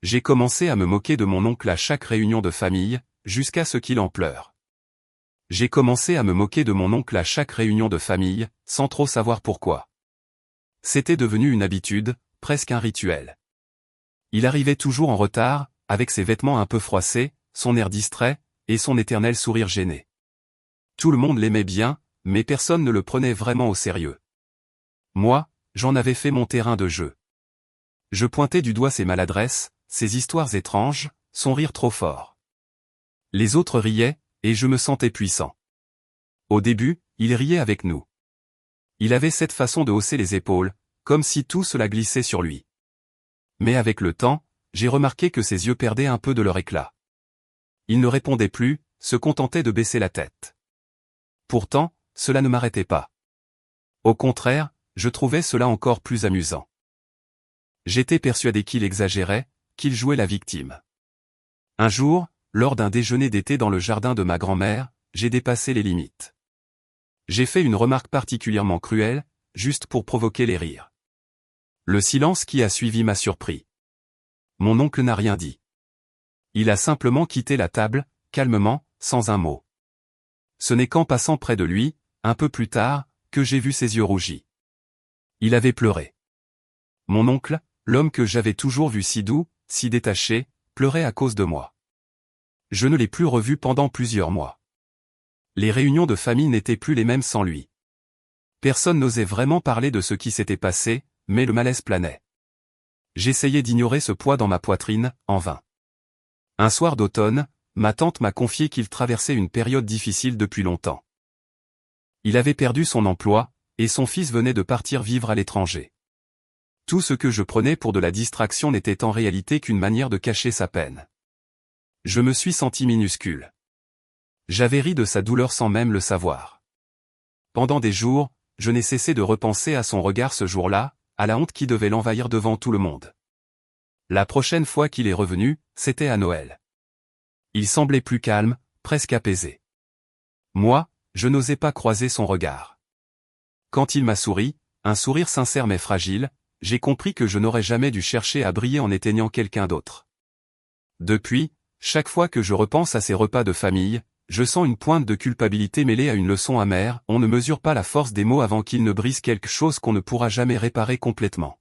J'ai commencé à me moquer de mon oncle à chaque réunion de famille, jusqu'à ce qu'il en pleure. J'ai commencé à me moquer de mon oncle à chaque réunion de famille, sans trop savoir pourquoi. C'était devenu une habitude, presque un rituel. Il arrivait toujours en retard, avec ses vêtements un peu froissés, son air distrait, et son éternel sourire gêné. Tout le monde l'aimait bien, mais personne ne le prenait vraiment au sérieux. Moi, j'en avais fait mon terrain de jeu. Je pointais du doigt ses maladresses, ses histoires étranges, son rire trop fort. Les autres riaient, et je me sentais puissant. Au début, il riait avec nous. Il avait cette façon de hausser les épaules, comme si tout cela glissait sur lui. Mais avec le temps, j'ai remarqué que ses yeux perdaient un peu de leur éclat. Il ne répondait plus, se contentait de baisser la tête. Pourtant, cela ne m'arrêtait pas. Au contraire, je trouvais cela encore plus amusant. J'étais persuadé qu'il exagérait, qu'il jouait la victime. Un jour, lors d'un déjeuner d'été dans le jardin de ma grand-mère, j'ai dépassé les limites. J'ai fait une remarque particulièrement cruelle, juste pour provoquer les rires. Le silence qui a suivi m'a surpris. Mon oncle n'a rien dit. Il a simplement quitté la table, calmement, sans un mot. Ce n'est qu'en passant près de lui, un peu plus tard, que j'ai vu ses yeux rougis. Il avait pleuré. Mon oncle, l'homme que j'avais toujours vu si doux, si détaché, pleurait à cause de moi. Je ne l'ai plus revu pendant plusieurs mois. Les réunions de famille n'étaient plus les mêmes sans lui. Personne n'osait vraiment parler de ce qui s'était passé, mais le malaise planait. J'essayais d'ignorer ce poids dans ma poitrine, en vain. Un soir d'automne, ma tante m'a confié qu'il traversait une période difficile depuis longtemps. Il avait perdu son emploi, et son fils venait de partir vivre à l'étranger. Tout ce que je prenais pour de la distraction n'était en réalité qu'une manière de cacher sa peine. Je me suis senti minuscule. J'avais ri de sa douleur sans même le savoir. Pendant des jours, je n'ai cessé de repenser à son regard ce jour-là, à la honte qui devait l'envahir devant tout le monde. La prochaine fois qu'il est revenu, c'était à Noël. Il semblait plus calme, presque apaisé. Moi, je n'osais pas croiser son regard. Quand il m'a souri, un sourire sincère mais fragile, j'ai compris que je n'aurais jamais dû chercher à briller en éteignant quelqu'un d'autre. Depuis, chaque fois que je repense à ces repas de famille, je sens une pointe de culpabilité mêlée à une leçon amère. On ne mesure pas la force des mots avant qu'ils ne brisent quelque chose qu'on ne pourra jamais réparer complètement.